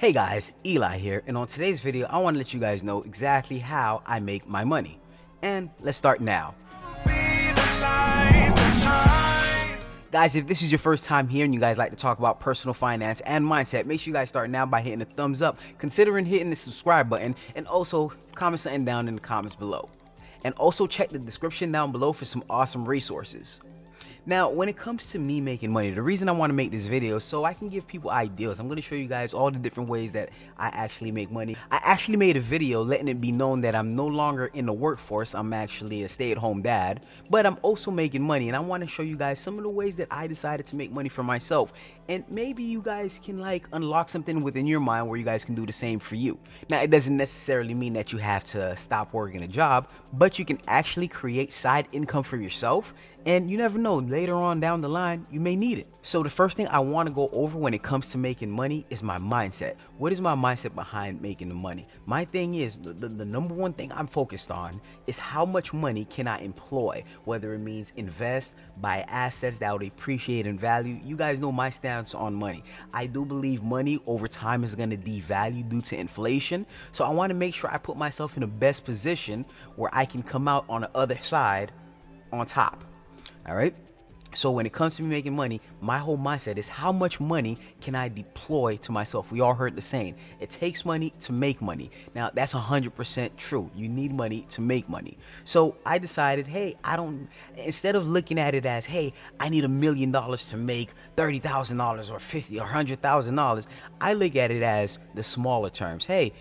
Hey guys, Eli here, and on today's video I want to let you guys know exactly how I make my money. And let's start now. Guys, if this is your first time here and you guys like to talk about personal finance and mindset, make sure you guys start now by hitting the thumbs up, considering hitting the subscribe button, and also comment something down in the comments below. And also check the description down below for some awesome resources. Now, when it comes to me making money, the reason I want to make this video is so I can give people ideas. I'm going to show you guys all the different ways that I actually make money. I actually made a video letting it be known that I'm no longer in the workforce. I'm actually a stay-at-home dad, but I'm also making money, and I want to show you guys some of the ways that I decided to make money for myself. And maybe you guys can unlock something within your mind where you guys can do the same for you. Now, it doesn't necessarily mean that you have to stop working a job, but you can actually create side income for yourself. And you never know, later on down the line, you may need it. So the first thing I want to go over when it comes to making money is my mindset. What is my mindset behind making the money? My thing is, the number one thing I'm focused on is how much money can I employ, whether it means invest, buy assets that would appreciate in value. You guys know my stance on money. I do believe money over time is going to devalue due to inflation. So I want to make sure I put myself in the best position where I can come out on the other side on top. All right. So when it comes to me making money, my whole mindset is how much money can I deploy to myself? We all heard the saying, it takes money to make money. Now that's 100% true. You need money to make money. So I decided, hey, instead of looking at it as, hey, I need $1 million to make $30,000 or $50,000 or $100,000. I look at it as the smaller terms. Hey,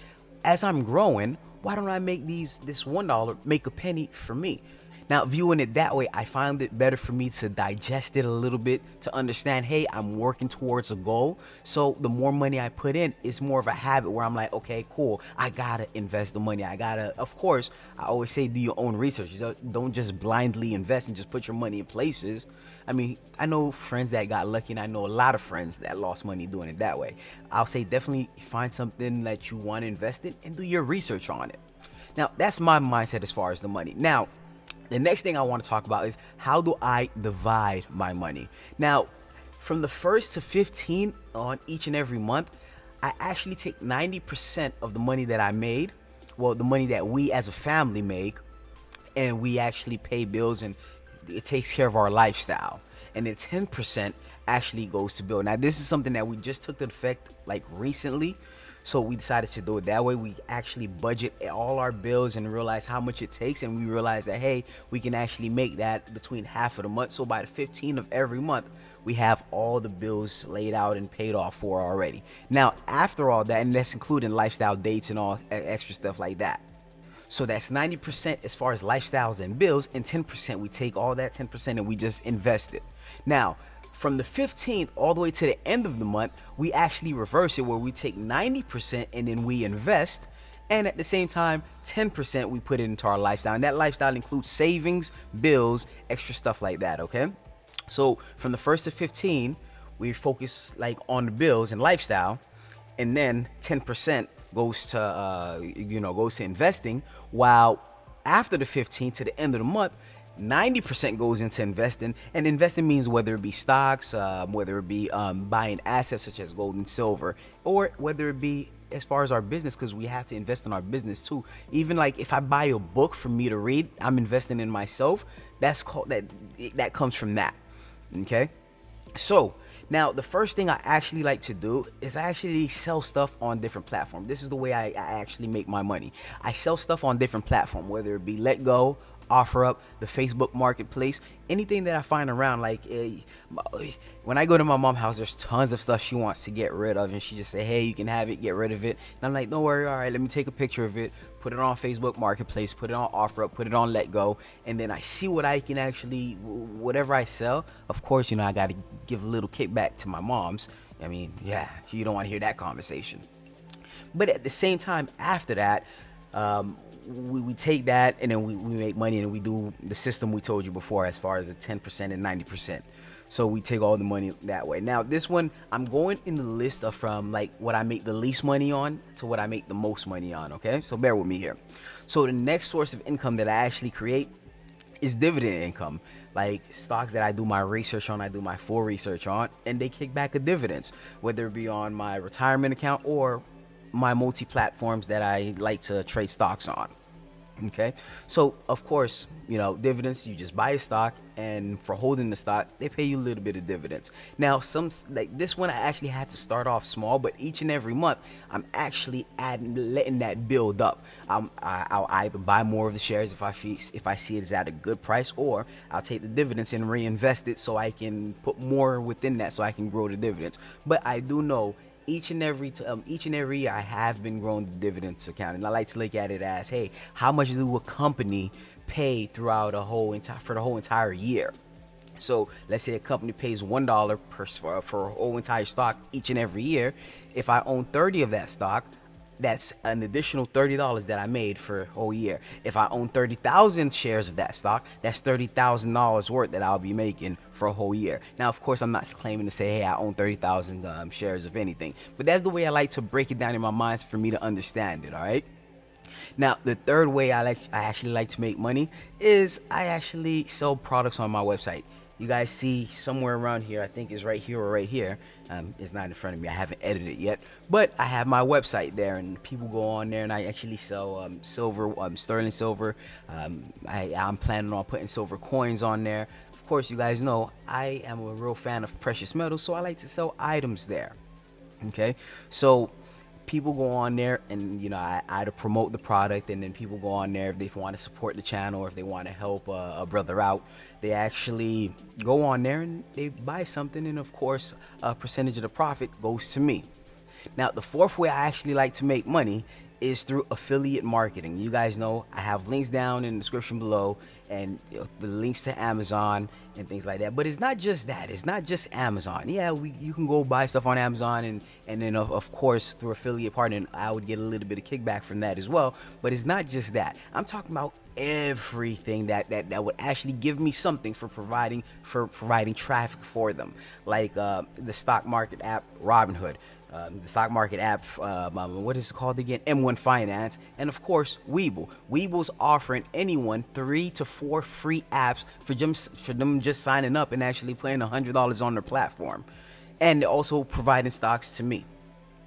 as I'm growing, why don't I make this $1 make a penny for me? Now, viewing it that way, I find it better for me to digest it a little bit, to understand, hey, I'm working towards a goal. So the more money I put in, it's more of a habit where I'm like, okay, cool, I gotta invest the money. Of course, I always say do your own research. Don't just blindly invest and just put your money in places. I mean, I know friends that got lucky, and I know a lot of friends that lost money doing it that way. I'll say definitely find something that you want to invest in and do your research on it. Now, that's my mindset as far as the money. Now, the next thing I want to talk about is how do I divide my money? Now, from the 1st to 15 on each and every month, I actually take 90% of the money that I made, well, the money that we as a family make, and we actually pay bills and it takes care of our lifestyle. And then 10% actually goes to bill. Now, this is something that we just took into effect recently. So we decided to do it that way. We actually budget all our bills and realize how much it takes. And we realize that, hey, we can actually make that between half of the month. So by the 15th of every month, we have all the bills laid out and paid off for already. Now, after all that, and that's including lifestyle dates and all extra stuff like that. So that's 90% as far as lifestyles and bills, and 10% we take all that 10% and we just invest it. Now, from the 15th all the way to the end of the month, we actually reverse it where we take 90% and then we invest, and at the same time 10% we put it into our lifestyle, and that lifestyle includes savings, bills, extra stuff like that. Okay, so from the 1st to 15 we focus on the bills and lifestyle, and then 10% goes to investing, while after the 15th to the end of the month 90% goes into investing. And investing means whether it be stocks, whether it be buying assets such as gold and silver, or whether it be as far as our business, because we have to invest in our business too. Even if I buy a book for me to read, I'm investing in myself. That's called that comes from that. Okay, so now the first thing I actually like to do is I actually sell stuff on different platforms. This is the way I actually make my money. I sell stuff on different platforms, whether it be Let Go, OfferUp, the Facebook marketplace, anything that I find around. When I go to my mom's house, there's tons of stuff she wants to get rid of, and she just say, hey, you can have it, get rid of it. And I'm like, don't worry, all right, let me take a picture of it, put it on Facebook marketplace, put it on OfferUp, put it on Let Go, and then I see what I can actually, whatever I sell. Of course, I got to give a little kickback to my mom's. I mean, yeah, you don't want to hear that conversation. But at the same time, after that, we take that and then we make money, and we do the system we told you before as far as the 10% and 90%. So we take all the money that way. Now this one, I'm going in the list of from what I make the least money on to what I make the most money on. Okay, so bear with me here. So the next source of income that I actually create is dividend income. Stocks that I do my research on, I do my full research on, and they kick back a dividends, whether it be on my retirement account or my multi-platforms that I like to trade stocks on. Okay, so of course, dividends, you just buy a stock, and for holding the stock, they pay you a little bit of dividends. Now, some like this one, I actually had to start off small, but each and every month, I'm actually letting that build up. I'll either buy more of the shares if I see it is at a good price, or I'll take the dividends and reinvest it so I can put more within that, so I can grow the dividends. But I do know each and every year I have been growing the dividends account, and I like to look at it as, hey, how much do a company pay throughout for the whole entire year? So let's say a company pays $1 for a whole entire stock each and every year. If I own 30 of that stock, that's an additional $30 that I made for a whole year. If I own 30,000 shares of that stock, that's $30,000 worth that I'll be making for a whole year. Now, of course, I'm not claiming to say, hey, I own 30,000 shares of anything, but that's the way I like to break it down in my mind for me to understand it. All right. Now, the third way I actually like to make money is I actually sell products on my website. You guys see somewhere around here, I think it's right here or right here. It's not in front of me. I haven't edited it yet, but I have my website there, and people go on there, and I actually sell silver, sterling silver. I'm planning on putting silver coins on there. Of course, you guys know I am a real fan of precious metals, so I like to sell items there. Okay, so people go on there, and I either promote the product, and then people go on there if they want to support the channel, or if they want to help a brother out. They actually go on there and they buy something, and of course a percentage of the profit goes to me. Now, the fourth way I actually like to make money is through affiliate marketing. You guys know I have links down in the description below, and the links to Amazon and things like that. But it's not just that. It's not just Amazon. Yeah, you can go buy stuff on Amazon, and then of course through affiliate partnering, I would get a little bit of kickback from that as well. But it's not just that. I'm talking about everything that would actually give me something for providing traffic for them, like the stock market app Robinhood, the stock market app, what is it called again? M1 Finance, and of course Webull. Webull's offering anyone 3 to 4 free apps for them just signing up and actually paying $100 on their platform, and they're also providing stocks to me.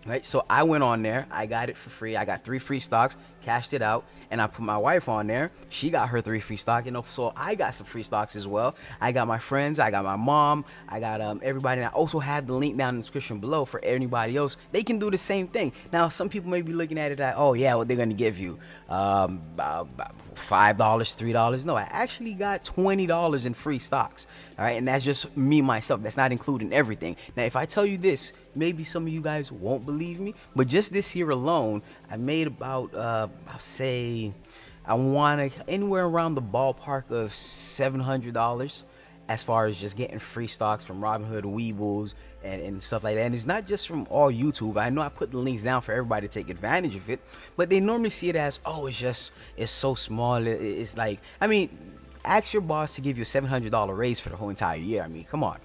Right, so I went on there, I got it for free. I got 3 free stocks, cashed it out, and I put my wife on there. She got her 3 free stocks, so I got some free stocks as well. I got my friends, I got my mom, I got everybody, and I also have the link down in the description below for anybody else. They can do the same thing. Now, some people may be looking at it like, oh yeah, what they're gonna give you, $5, $3. No, I actually got $20 in free stocks. All right, and that's just me myself. That's not including everything. Now, if I tell you this, maybe some of you guys won't believe me, but just this year alone, I made about I'll say I want to anywhere around the ballpark of $700 as far as just getting free stocks from Robinhood, Weebulls, and stuff like that. And it's not just from all YouTube. I know I put the links down for everybody to take advantage of it, but they normally see it as, oh, it's so small. It's like, I mean, ask your boss to give you a $700 raise for the whole entire year. I mean, come on.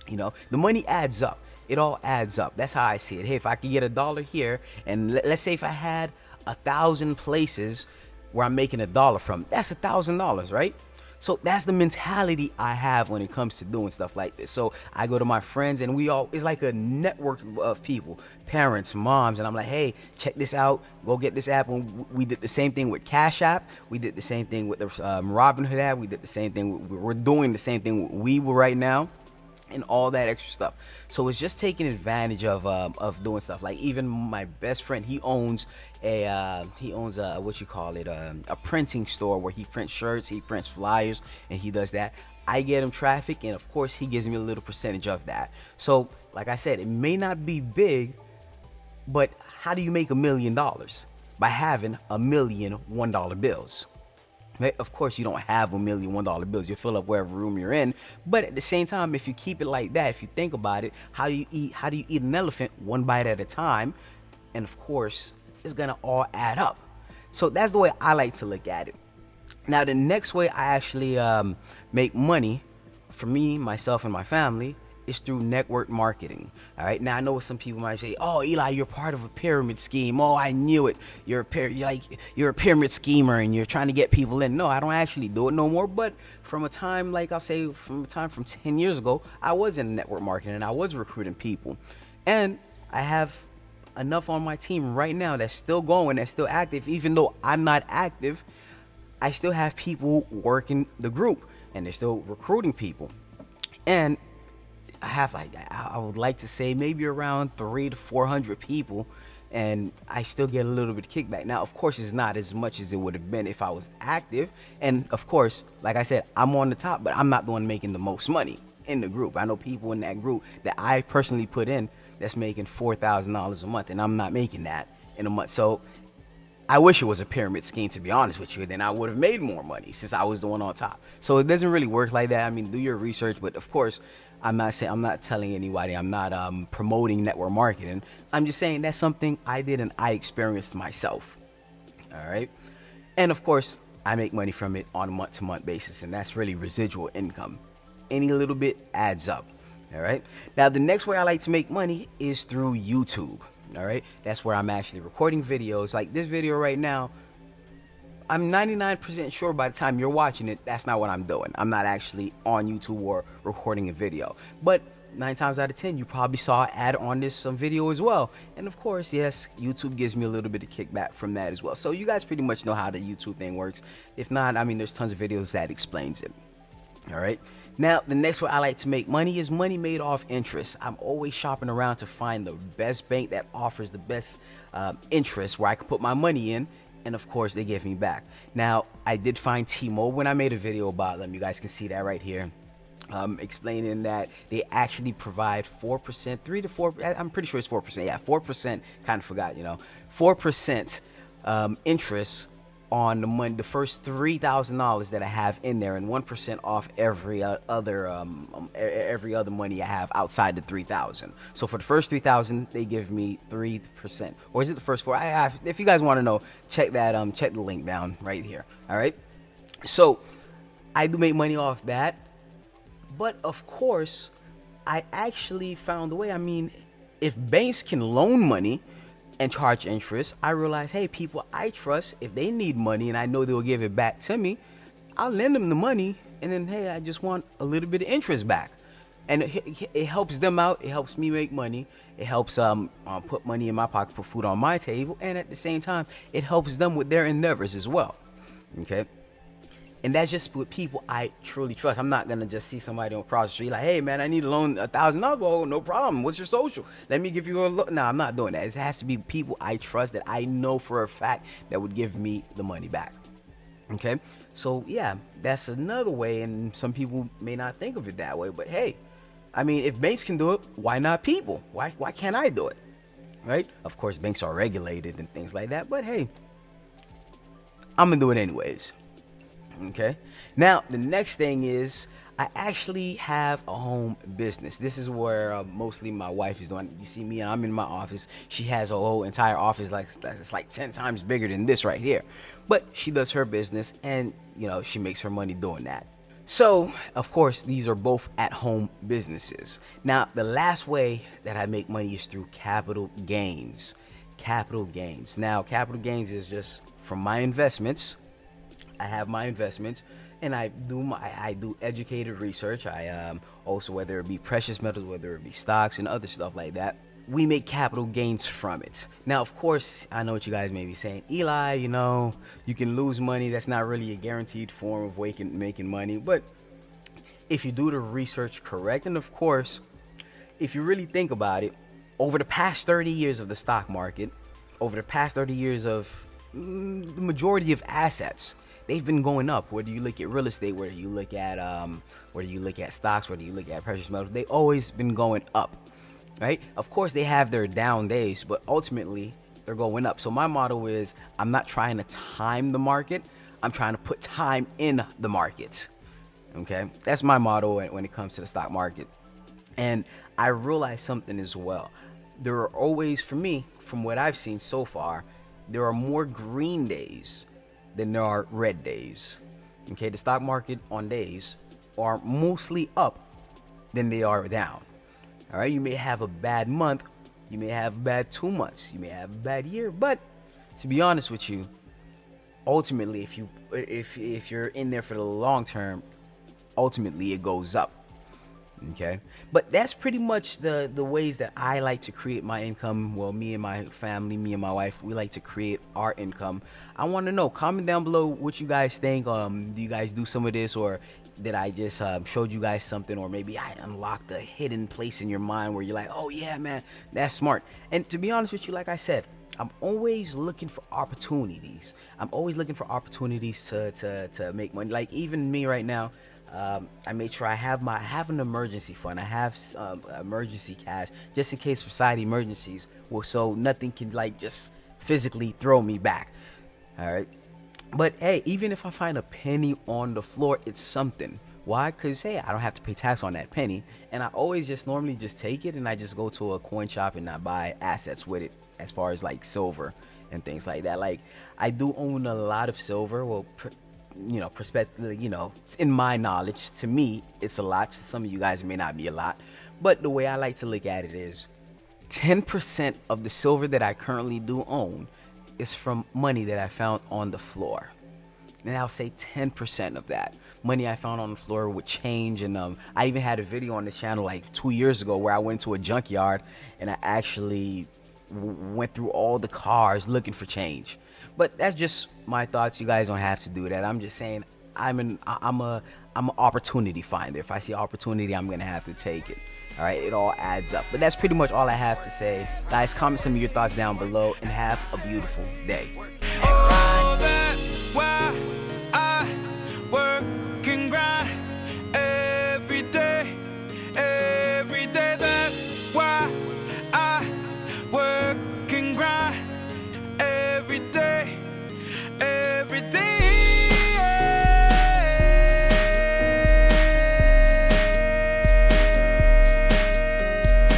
The money adds up. It all adds up. That's how I see it. Hey, if I could get $1 here, and let's say if I had 1,000 places where I'm making $1 from, that's $1,000, right? So that's the mentality I have when it comes to doing stuff like this. So I go to my friends, and it's like a network of people, parents, moms, and I'm like, hey, check this out. Go get this app. And we did the same thing with Cash App. We did the same thing with the Robinhood app. We did the same thing. We're doing the same thing with Webull right now, and all that extra stuff. So it's just taking advantage of doing stuff. Like even my best friend, he owns a printing store where he prints shirts, he prints flyers, and he does that. I get him traffic, and of course he gives me a little percentage of that. So like I said, it may not be big, but how do you make $1 million? By having $1 million $1 bills. Right? Of course, you don't have $1 million $1 bills. You fill up wherever room you're in. But at the same time, if you keep it like that, if you think about it, how do you eat an elephant one bite at a time? And of course, it's gonna all add up. So that's the way I like to look at it. Now, the next way I actually make money for me, myself, and my family is through network marketing. All right. Now I know some people might say, "Oh, Eli, you're part of a pyramid scheme. Oh, I knew it. You're a pyramid schemer, and you're trying to get people in." No, I don't actually do it no more. But from a time, from 10 years ago, I was in network marketing and I was recruiting people, and I have enough on my team right now that's still going, that's still active. Even though I'm not active, I still have people working the group, and they're still recruiting people. And I have, like, I would like to say maybe around 300 to 400 people, and I still get a little bit of kickback. Now, of course, it's not as much as it would have been if I was active. And of course, like I said, I'm on the top, but I'm not the one making the most money in the group. I know people in that group that I personally put in that's making $4,000 a month, and I'm not making that in a month. So I wish it was a pyramid scheme, to be honest with you. Then I would have made more money since I was the one on top. So it doesn't really work like that. I mean, do your research, but of course, I'm not telling anybody. I'm not promoting network marketing. I'm just saying that's something I did and I experienced myself. All right, and of course, I make money from it on a month-to-month basis, and that's really residual income. Any little bit adds up. All right. Now, the next way I like to make money is through YouTube. All right, that's where I'm actually recording videos. Like this video right now, I'm 99% sure by the time you're watching it, that's not what I'm doing. I'm not actually on YouTube or recording a video. But 9 times out of 10, you probably saw an ad on this video as well. And of course, yes, YouTube gives me a little bit of kickback from that as well. So you guys pretty much know how the YouTube thing works. If not, I mean, there's tons of videos that explains it. All right. Now, the next way I like to make money is money made off interest. I'm always shopping around to find the best bank that offers the best interest where I can put my money in. And of course, they give me back. Now, I did find T-Mobile when I made a video about them. You guys can see that right here. Explaining that they actually provide 4%, 3 to 4. I'm pretty sure it's 4%. Yeah, 4%. Kind of forgot, 4% interest on the money, the first $3,000 that I have in there, and 1% off every other money I have outside the 3,000. So for the first 3,000, they give me 3%, or is it the first 4? If you guys want to know, check that. Check the link down right here. All right. So I do make money off that, but of course, I actually found a way. I mean, if banks can loan money and charge interest, I realize, hey, people I trust, if they need money and I know they'll give it back to me, I'll lend them the money, and then, hey, I just want a little bit of interest back. And it helps them out. It helps me make money. It helps put money in my pocket, put food on my table, and at the same time, it helps them with their endeavors as well. Okay. And that's just with people I truly trust. I'm not gonna just see somebody on cross the street like, hey man, I need a loan $1,000. Oh, no problem. What's your social? Let me give you a loan. No, I'm not doing that. It has to be people I trust that I know for a fact that would give me the money back. Okay, so yeah, that's another way, and some people may not think of it that way. But hey, I mean, if banks can do it, why not people? Why can't I do it? Right? Of course, banks are regulated and things like that. But hey, I'm gonna do it anyways. Okay. Now, the next thing is I actually have a home business. This is where mostly my wife is doing. You see me, I'm in my office. She has a whole entire office it's like 10 times bigger than this right here. But she does her business, and she makes her money doing that. So, of course, these are both at-home businesses. Now, the last way that I make money is through capital gains. Capital gains. Now, capital gains is just from my investments. I have my investments, and I do educated research. I also, whether it be precious metals, whether it be stocks and other stuff like that, we make capital gains from it. Now, of course, I know what you guys may be saying, Eli, you can lose money. That's not really a guaranteed form of making money. But if you do the research correct, and of course, if you really think about it, over the past 30 years of the stock market, over the past 30 years of the majority of assets, they've been going up. Whether you look at real estate, whether you look at stocks, whether you look at precious metals, they always been going up, right? Of course, they have their down days, but ultimately they're going up. So my motto is, I'm not trying to time the market. I'm trying to put time in the market. Okay, that's my motto when it comes to the stock market. And I realized something as well. There are always, for me, from what I've seen so far, there are more green days than there are red days. Okay, the stock market on days are mostly up than they are down. All right, you may have a bad month, you may have a bad 2 months, you may have a bad year, but to be honest with you, ultimately, if you're in there for the long term, ultimately it goes up. Okay, but that's pretty much the ways that I like to create my income. Well, me and my family, me and my wife, we like to create our income. I want to know, comment down below what you guys think. Do you guys do some of this, or did I just showed you guys something, or maybe I unlocked a hidden place in your mind where you're like, oh yeah, man, that's smart. And to be honest with you, like I said, I'm always looking for opportunities. I'm always looking for opportunities to make money. Like even me right now, I made sure I have an emergency fund. I have emergency cash just in case for side emergencies. Well, so nothing can like just physically throw me back. All right. But hey, even if I find a penny on the floor, it's something. Why? Because hey, I don't have to pay tax on that penny, and I always just normally just take it and I just go to a coin shop and I buy assets with it, as far as like silver and things like that. Like I do own a lot of silver. Well, perspective, in my knowledge, to me, it's a lot. To some of you guys, it may not be a lot, but the way I like to look at it is 10% of the silver that I currently do own is from money that I found on the floor. And I'll say 10% of that money I found on the floor would change. And I even had a video on the channel like 2 years ago where I went to a junkyard and I actually went through all the cars looking for change. But that's just my thoughts. You guys don't have to do that. I'm just saying I'm an opportunity finder. If I see opportunity, I'm gonna have to take it. All right, it all adds up. But that's pretty much all I have to say. Guys, comment some of your thoughts down below and have a beautiful day. Oh, that's why